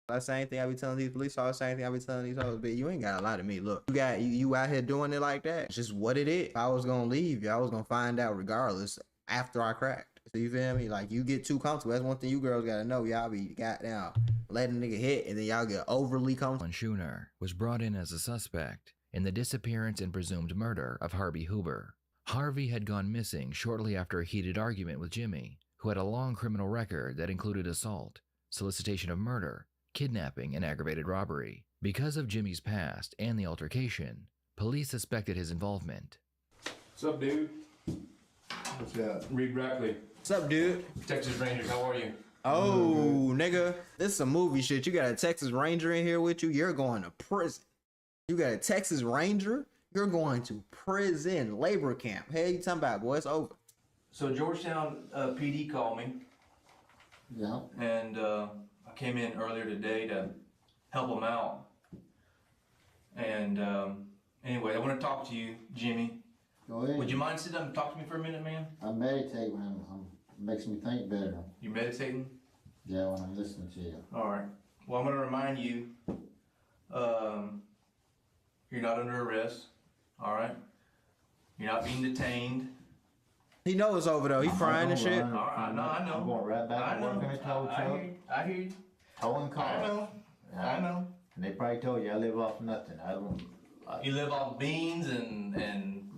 That's the same thing I be telling these police officers, same thing I be telling these hoes, but you ain't gotta lie to me. Look, you out here doing it like that. It's just what it is. If I was gonna leave, y'all was gonna find out regardless after I cracked. So you feel me? Like, you get too comfortable. That's one thing you girls gotta know. Y'all be goddamn letting a nigga hit, and then y'all get overly comfortable. Schooner was brought in as a suspect in the disappearance and presumed murder of Harvey Huber. Harvey had gone missing shortly after a heated argument with Jimmy, who had a long criminal record that included assault, solicitation of murder, kidnapping, and aggravated robbery. Because of Jimmy's past and the altercation, police suspected his involvement. What's up, dude? What's up? Reed Brackley. What's up, dude? Texas Rangers, how are you? Oh, nigga, this is some movie shit. You got a Texas Ranger in here with you, you're going to prison. You got a Texas Ranger, you're going to prison, labor camp. Hey, you talking about, boy? It's over. So Georgetown PD called me. Yeah. And I came in earlier today to help them out. And anyway, I want to talk to you, Jimmy. Go ahead. Would you mind sitting down and talk to me for a minute, man? I meditate when it makes me think better. You meditating? Yeah, when I'm listening to you. All right. Well, I'm going to remind you, you're not under arrest. All right. You're not being detained. He knows it's over though. He crying and shit. All right, no, I know. I'm going right back to work in the tow truck. I hear you. Towing cars. I know. Yeah. I know. And they probably told you I live off nothing. I don't. You live off beans and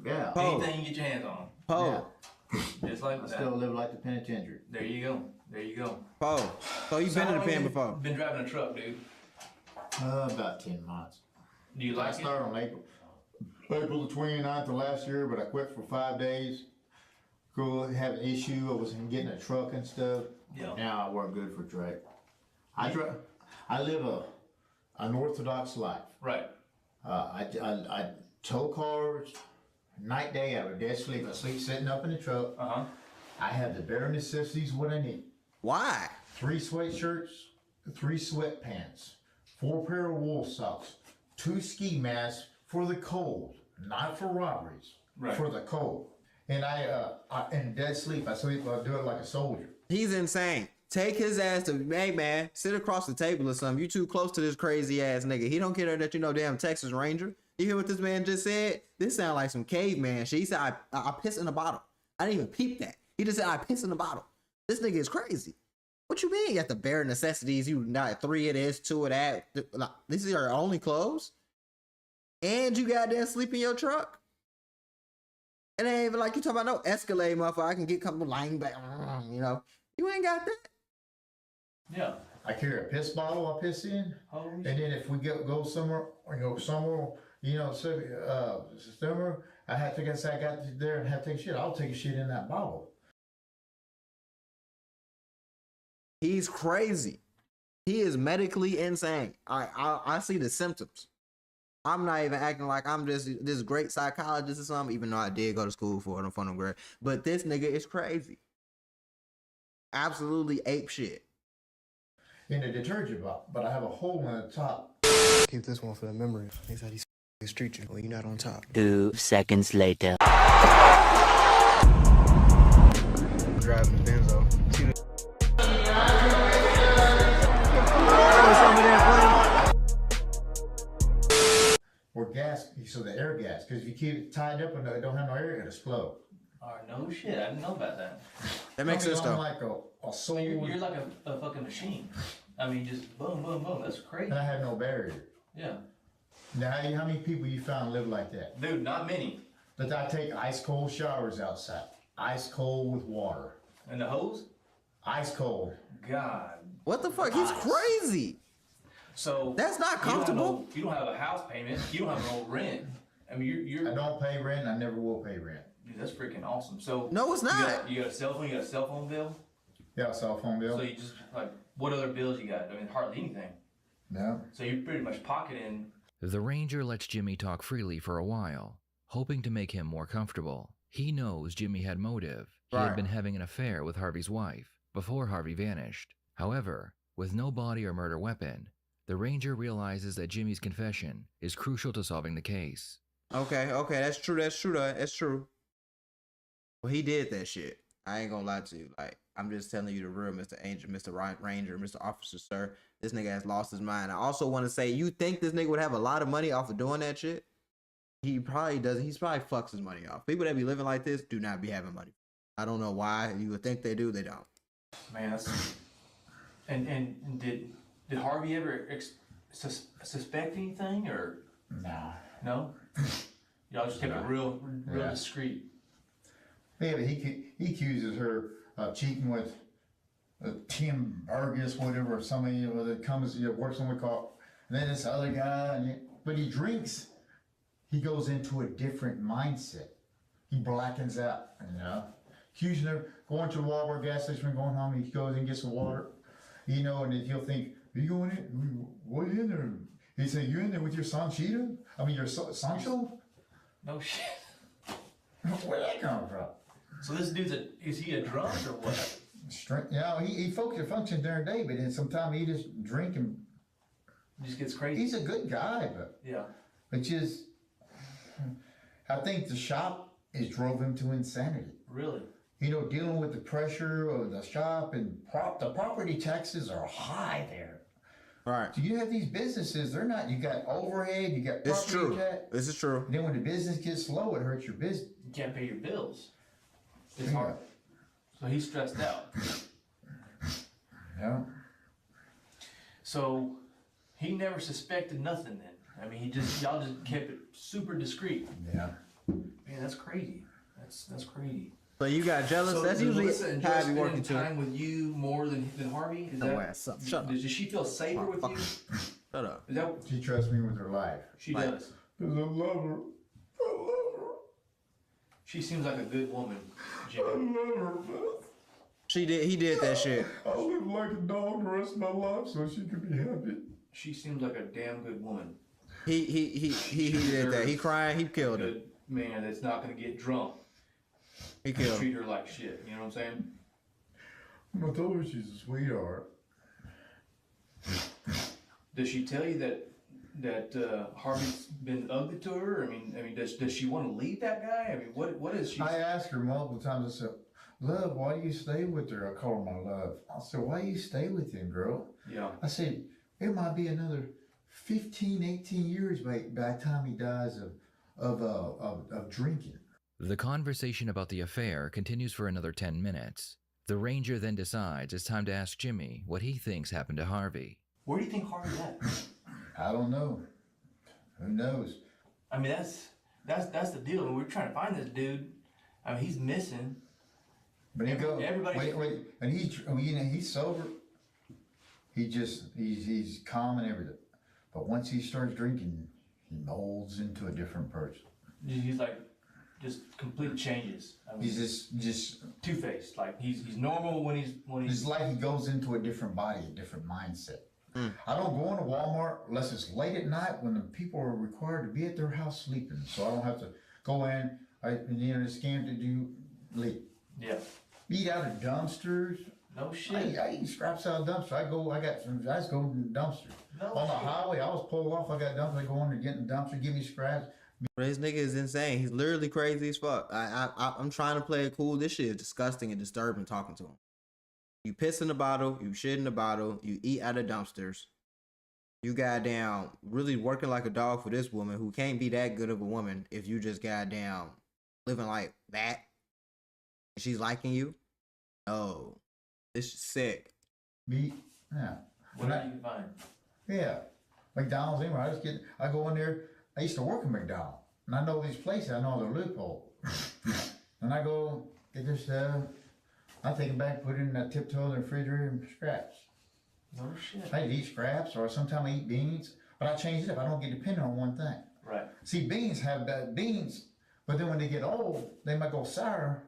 Yeah. anything you get your hands on. Poe. Just like I that. still live like the penitentiary. There you go. There you go. Poe. So you been in the pen before? Been driving a truck, dude. About 10 months. Do you I like it? started on April the 29th of last year, but I quit for 5 days. Cool, had an issue. I was getting a truck and stuff. Yeah. Now I work good for Trey. I live a unorthodox life. Right. I tow cars, night, day, I have a dead sleep. I sleep sitting up in the truck. Uh-huh. I have the bare necessities, what I need. Why? 3 sweatshirts, 3 sweatpants, 4 pair of wool socks, 2 ski masks for the cold, not for robberies, Right. for the cold. And I in dead sleep, I sleep, I do it like a soldier. He's insane. Take his ass to, hey man, sit across the table or something. You too close to this crazy ass nigga. He don't care that you know damn Texas Ranger. You hear what this man just said? This sound like some caveman shit. He said, I piss in a bottle. I didn't even peep that. He just said, I piss in a bottle. This nigga is crazy. What you mean? You got the bare necessities. You not 3 of this, 2 of that. This is your only clothes? And you goddamn sleep in your truck? And it ain't even like you talking about no Escalade, motherfucker. I can get comfortable lying back, you know. You ain't got that. Yeah. I carry a piss bottle I piss in. Holy And then if we go somewhere, you know, somewhere, I have to guess I got there and have to take a shit. I'll take a shit in that bottle. He's crazy. He is medically insane. I see the symptoms. I'm not even acting like I'm just this great psychologist or something, even though I did go to school for it on grade. But this nigga is crazy. Absolutely ape shit. In a detergent bottle, but I have a hole in the top. Keep this one for the memory. He's how these street you when you're not on top. 2 seconds later. Driving the Benzo. See the Or gas, so the air gas, because if you keep it tied up and it don't have no air, it'll explode. Oh, no shit. I didn't know about that. That makes sense I'm though. like a soul. You're like a fucking machine. I mean, just boom, boom, boom. That's crazy. And I have no barrier. Yeah. Now, how many people you found live like that? Dude, not many. But I take ice cold showers outside. Ice cold with water. And the hose? Ice cold. God. What the fuck? He's crazy. So That's not comfortable. You don't have a house payment. You don't have no rent. I mean, you're I don't pay rent. I never will pay rent. dude, that's freaking awesome. So No, it's not. You got a cell phone. You got a cell phone bill. Yeah, cell phone bill. So you just like what other bills you got? I mean, hardly anything. No. So you're pretty much pocketing. The Ranger lets Jimmy talk freely for a while, hoping to make him more comfortable. He knows Jimmy had motive. He Right. had been having an affair with Harvey's wife before Harvey vanished. However, with no body or murder weapon, the Ranger realizes that Jimmy's confession is crucial to solving the case. Okay, that's true. That's true. Well, he did that shit. I ain't gonna lie to you. Like, I'm just telling you the real, Mr. Angel, Mr. Ranger, Mr. Officer, sir. this nigga has lost his mind. I also want to say, you think this nigga would have a lot of money off of doing that shit? He probably doesn't. He's probably fucks his money off. People that be living like this do not be having money. I don't know why. You would think they do. They don't. Man, that's... And did Harvey ever suspect anything, or Nah. no? Y'all just kept it real Yeah. discreet. Yeah, but he accuses her of cheating with Tim Burgess, whatever, or somebody that comes, works on the car. And then this other guy, but he drinks. He goes into a different mindset. He blackens out, Accusing her, going to the Walmart gas station, going home, he goes and gets some water, and then he'll think, are you going in? What are you in there? He said, you in there with your Sanchita? I mean, your Sancho? No shit. Where'd that come from? So this dude's is he a drunk or what? He functions during the day, but then sometimes he just drink and Just gets crazy. he's a good guy, but Yeah. I think the shop has drove him to insanity. Really? Dealing with the pressure of the shop and the property taxes are high there. All right. So you have these businesses, they're not, you got overhead, you got It's property true. tax. This is true. And then when the business gets slow, it hurts your business. You can't pay your bills. It's hard. So he's stressed out. Yeah. So he never suspected nothing then. I mean, y'all just kept it super discreet. Yeah. Man, that's crazy. That's crazy. So you got jealous. So That's does usually Melissa enjoy how I be working spending too. time with you more than Harvey? Is Don't ass up. Shut up. Does she feel safer with you? Shut up. Is that She trusts me with her life. she Like- does? Because I love her. I love her. She seems like a good woman, Jimmy. I love her, Beth. He did that shit. I'll live like a dog the rest of my life so she can be happy. She seems like a damn good woman. He did that. He crying. He killed her. Good man that's not gonna get drunk. He killed her. Treat her like shit. You know what I'm saying? I told her she's a sweetheart. Does she tell you that Harvey's been ugly to her? I mean, does she want to leave that guy? I mean, what is she? I asked her multiple times, I said, love, why do you stay with her? I call her my love. I said, why do you stay with him, girl? Yeah. I said, it might be another 15, 18 years by the time he dies of drinking. The conversation about the affair continues for another 10 minutes. The ranger then decides it's time to ask Jimmy what he thinks happened to Harvey. Where do you think Harvey's at? I don't know. Who knows? I mean, that's the deal. We're trying to find this dude. I mean, he's missing. But he goes, Everybody- wait, and he's sober. He's calm and everything. But once he starts drinking, he molds into a different person. He's like just complete changes. I mean, He's just two-faced. Like he's normal when he's it's like he goes into a different body, a different mindset. I don't go into Walmart unless it's late at night when the people are required to be at their house sleeping. So I don't have to go in. The scam to do leave. yeah. Eat out of dumpsters. No shit. I eat scraps out of dumpsters. I just go in dumpsters. No On the shit. highway, I was pulled off. I got dumpsters. I go in there, get in the dumpster, give me scraps. This nigga is insane. He's literally crazy as fuck. I'm trying to play it cool. This shit is disgusting and disturbing talking to him. You piss in the bottle, you shit in the bottle, you eat out of dumpsters. You goddamn really working like a dog for this woman who can't be that good of a woman if you just goddamn living like that. She's liking you. Oh, this is sick. Meat. Yeah. Whatever you can find. Yeah. McDonald's anyway. I go in there. I used to work at McDonald's. And I know these places, I know the loophole. And I go get their stuff. I take it back, put it in that tiptoe in the refrigerator and scraps. No shit. I eat scraps or sometimes I eat beans. But I change it up. I don't get dependent on one thing. Right. See, beans have bad beans, but then when they get old, they might go sour,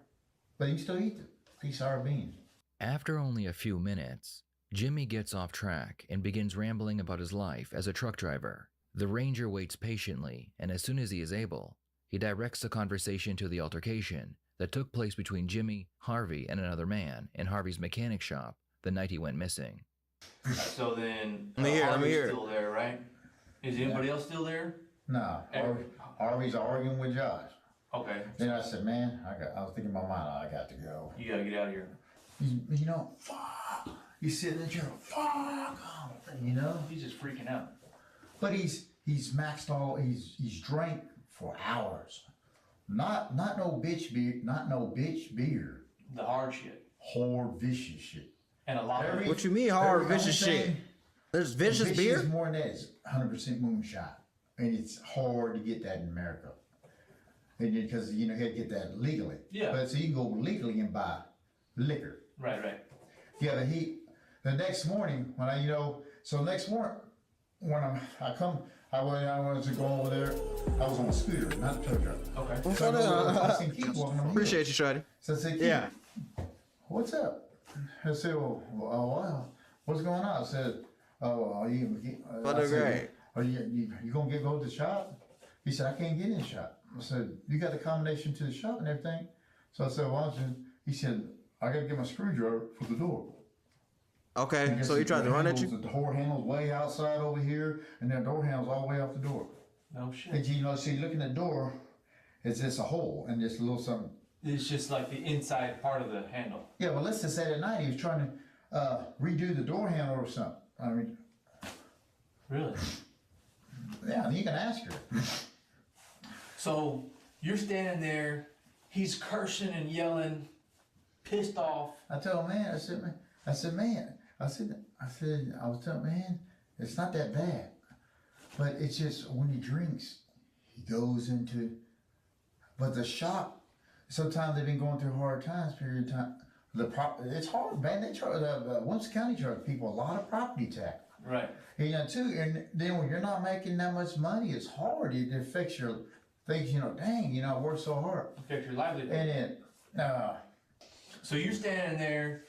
but you still eat them. These sour beans. After only a few minutes, Jimmy gets off track and begins rambling about his life as a truck driver. The ranger waits patiently, and as soon as he is able, he directs the conversation to the altercation that took place between Jimmy, Harvey, and another man in Harvey's mechanic shop the night he went missing. So then, Let me hear it, let me Harvey's hear it. still there, right? Is anybody else still there? No, Harvey's arguing with Josh. Okay. Then I said, man, I was thinking in my mind, I got to go. You gotta get out of here. Fuck. He's sitting in the chair, fuck, you know. He's just freaking out. But he's maxed all. He's drank for hours. Not no bitch beer. Not no bitch beer. The hard shit. Hard vicious shit. And a lot of What you mean hard every vicious only shit? thing- There's vicious Vicious beer? is more than that. It's 100% moonshine, and it's hard to get that in America. And because you know you had to get that legally. Yeah. But so you can go legally and buy liquor. Right. Yeah, but the next morning when next morning when I wanted to go over there. I was on a scooter, not a tow truck. Okay. So I seen Keith walking over here. Appreciate you, Shreddy. So I said, Keith, Yeah. what's up? I said, well, wow, what's going on? I said, oh, are you? What I a said, great. Are you gonna go to the shop? He said, I can't get in the shop. I said, you got the combination to the shop and everything. So I said, why don't you? He said, I gotta get my screwdriver for the door. Okay, so he tried to run at you? The door handle's way outside over here, and the door handle's all the way off the door. No shit. And you know, see, looking at the door, it's just a hole and just a little something. It's just like the inside part of the handle. Yeah, well, let's just say that night he was trying to redo the door handle or something. I mean, Really? yeah, you can ask her. So you're standing there, he's cursing and yelling, pissed off. I told him, man, I was telling man, it's not that bad. But it's just when he drinks, he goes into, but the shop, sometimes they've been going through hard times, period of time. It's hard, man. They charge, Winston County charge people a lot of property tax. Right. You know, too, and then when you're not making that much money, it's hard. It affects your things, you know, dang, you know, I worked so hard. Affect your livelihood. And then, So you're standing there,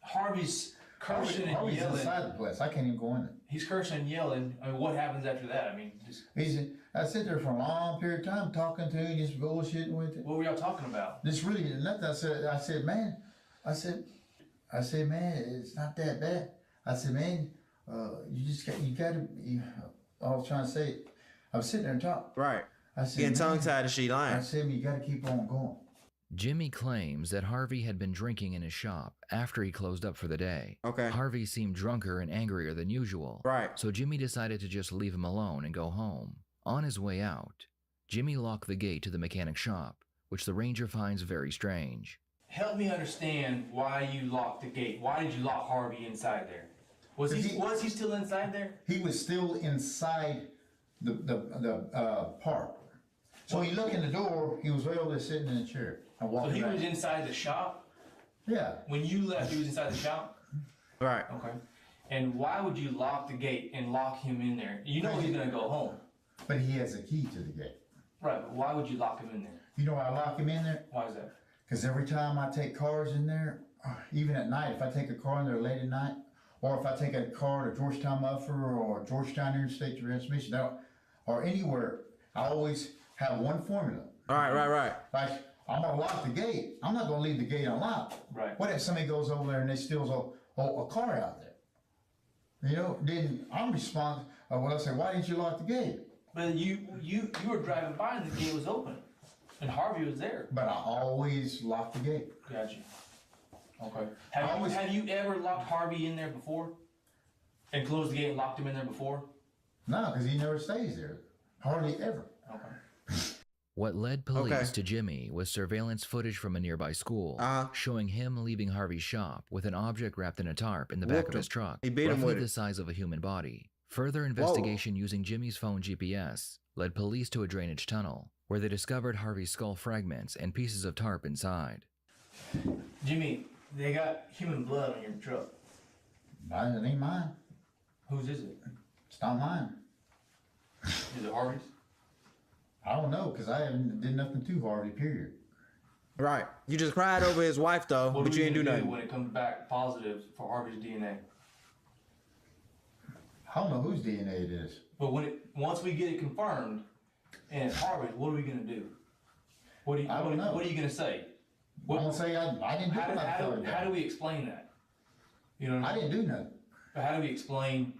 Harvey's cursing and Harvey's yelling. inside the place. I can't even go in there. He's cursing and yelling. I mean, what happens after that? I mean, just I sit there for a long period of time talking to him, just bullshitting with it. what were y'all talking about? This really nothing. I said, man, it's not that bad. I said, man, you gotta. I was trying to say, I was sitting there and talking. Right. I said, Getting tongue man, tied and she I lying. said, you gotta keep on going. Jimmy claims that Harvey had been drinking in his shop after he closed up for the day. Okay. Harvey seemed drunker and angrier than usual. Right. So Jimmy decided to just leave him alone and go home. On his way out, Jimmy locked the gate to the mechanic shop, which the ranger finds very strange. Help me understand why you locked the gate. Why did you lock Harvey inside there? Was he still inside there? He was still inside the park. So he looked in the door. He was right over there sitting in a chair. I So walked he back. was inside the shop? Yeah. When you left, he was inside the shop? Right. Okay. And why would you lock the gate and lock him in there? You know he's gonna go home. But he has a key to the gate. Right, but why would you lock him in there? You know why I lock him in there? Why is that? Because every time I take cars in there, even at night, if I take a car in there late at night, or if I take a car to Georgetown Muffler or Georgetown Interstate Transmission, or anywhere, I always have one formula. Right. Like, I'm gonna lock the gate. I'm not gonna leave the gate unlocked. Right. What if somebody goes over there and they steals a car out there? You know, then I'm responsible. Well, I say, why didn't you lock the gate? But you were driving by and the gate was open. And Harvey was there. But I always lock the gate. Gotcha. Okay. Have you ever locked Harvey in there before? And closed the gate and locked him in there before? No, because he never stays there. Hardly ever. Okay. What led police to Jimmy was surveillance footage from a nearby school, showing him leaving Harvey's shop with an object wrapped in a tarp in the back of his truck, He beat him roughly with the it. size of a human body. Further investigation using Jimmy's phone GPS led police to a drainage tunnel, where they discovered Harvey's skull fragments and pieces of tarp inside. Jimmy, they got human blood on your truck. It ain't mine. Whose is it? It's not mine. Is it Harvey's? I don't know, because I haven't did nothing to Harvey, period. Right. You just cried over his wife though, What but are you we ain't do gonna nothing. when it comes back positive for Harvey's DNA? I don't know whose DNA it is. But once we get it confirmed and it's Harvey's, what are we gonna do? I don't know. What are you gonna say? I'm going to say I didn't do nothing. How do we explain that? You know what I I mean? didn't do nothing. But how do we explain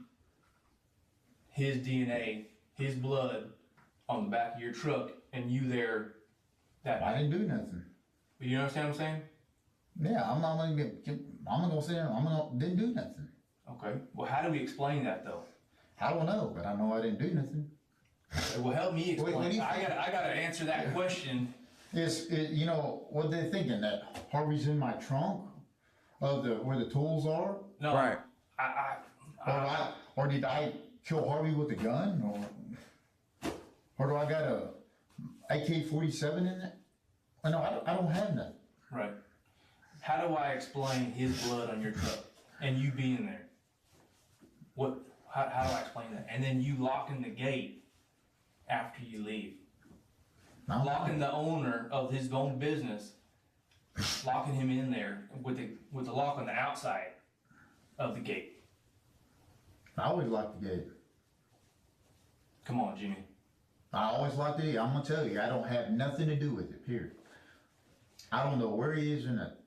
his DNA, his blood on the back of your truck and you there that I night? didn't do nothing. You understand what I'm saying? Yeah, I'm not going to I'm gonna sit down. Didn't do nothing. Okay. Well, how do we explain that though? I don't know, but I know I didn't do nothing. Well, help me explain. what do you I think? gotta answer that question. You know, what they thinking, that Harvey's in my trunk of where the tools are? No. Right. Or did I kill Harvey with a gun? Or do I got a AK-47 in it? No, I don't have nothing. Right. How do I explain his blood on your truck and you being there? How do I explain that? And then you locking the gate after you leave. Locking the owner of his own business, locking him in there with the lock on the outside of the gate. I always lock the gate. Come on, Jimmy. I always lock the gate. I'm gonna tell you, I don't have nothing to do with it, period. I don't know where he is or nothing.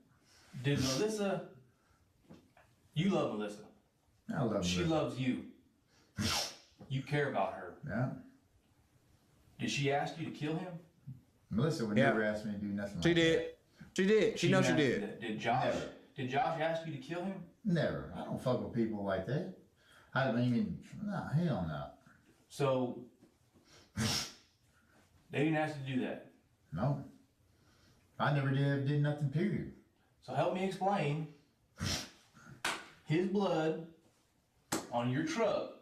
Did Melissa, you love Melissa. I love She her. loves you. You care about her. Yeah. Did she ask you to kill him? Melissa would Yeah. never ask me to do nothing She like did. that. She did. She knows she asked you did. that. Did Josh? Never. Did Josh ask you to kill him? Never. I don't fuck with people like that. I don't even, no, hell no. So they didn't ask you to do that. No. I never did nothing, period. So help me explain his blood on your truck.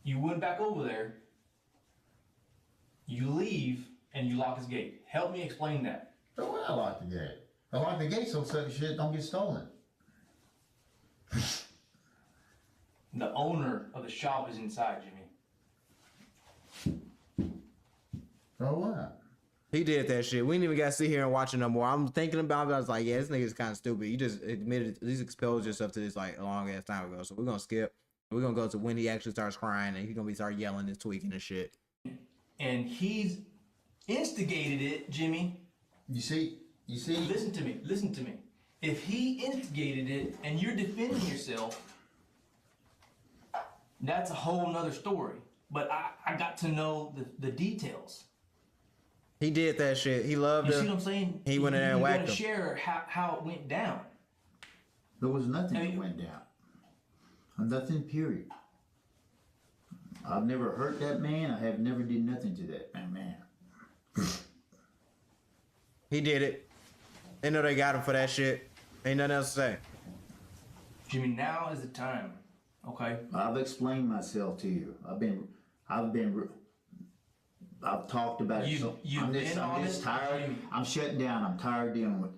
You went back over there. You leave and you lock his gate. Help me explain that. So what I lock the gate? I lock the gate so such shit don't get stolen. The owner of the shop is inside, Jimmy. So what? He did that shit. We ain't even got to sit here and watch it no more. I'm thinking about it. I was like, yeah, this nigga's kind of stupid. You just admitted, at least exposed yourself to this like a long ass time ago. So we're gonna skip. We're gonna go to when he actually starts crying and he's gonna start yelling and tweaking and shit. And he's instigated it, Jimmy. You see? Listen to me. If he instigated it and you're defending yourself, that's a whole nother story. But I got to know the details. He did that shit. He loved You her. see what I'm saying? He went in there and whacked to him. share how it went down. There was nothing I mean- that went down. Nothing, period. I've never hurt that man. I have never did nothing to that man. He did it. They know they got him for that shit. Ain't nothing else to say. Jimmy, now is the time. Okay? I've explained myself to you. I've talked about it. I'm just tired. I'm shutting down. I'm tired of dealing with it.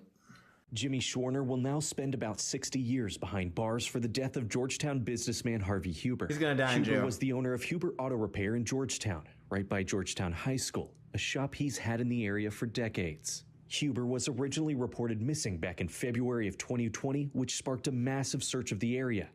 Jimmy Schwerner will now spend about 60 years behind bars for the death of Georgetown businessman Harvey Huber. He's gonna die in Huber jail. was the owner of Huber Auto Repair in Georgetown, right by Georgetown High School, a shop he's had in the area for decades. Huber was originally reported missing back in February of 2020, which sparked a massive search of the area.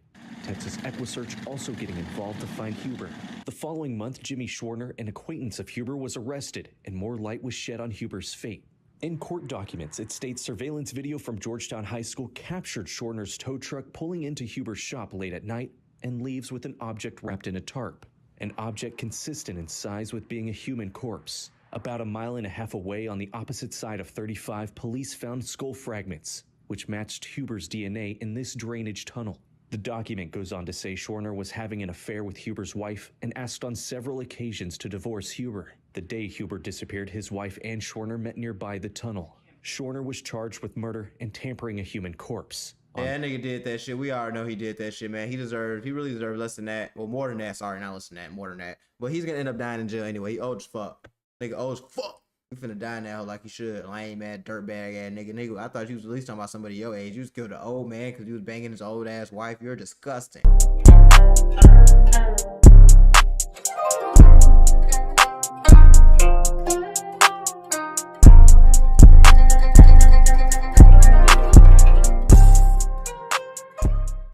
Texas EquiSearch also getting involved to find Huber. The following month, Jimmy Schwerner, an acquaintance of Huber, was arrested, and more light was shed on Huber's fate. In court documents, it states surveillance video from Georgetown High School captured Schwerner's tow truck pulling into Huber's shop late at night and leaves with an object wrapped in a tarp, an object consistent in size with being a human corpse. About 1.5 miles away on the opposite side of 35, police found skull fragments, which matched Huber's DNA in this drainage tunnel. The document goes on to say Schwerner was having an affair with Huber's wife and asked on several occasions to divorce Huber. The day Huber disappeared, his wife and Schwerner met nearby the tunnel. Schwerner was charged with murder and tampering a human corpse. Yeah, that nigga did that shit. We already know he did that shit, man. He really deserved less than that. Well, more than that. Sorry, not less than that. More than that. But he's gonna end up dying in jail anyway. He old as fuck. Nigga old as fuck. He finna die now like he should. Lame ass, dirtbag ass nigga. Nigga, I thought you was at least talking about somebody your age. You just killed an old man because you was banging his old ass wife. You're disgusting.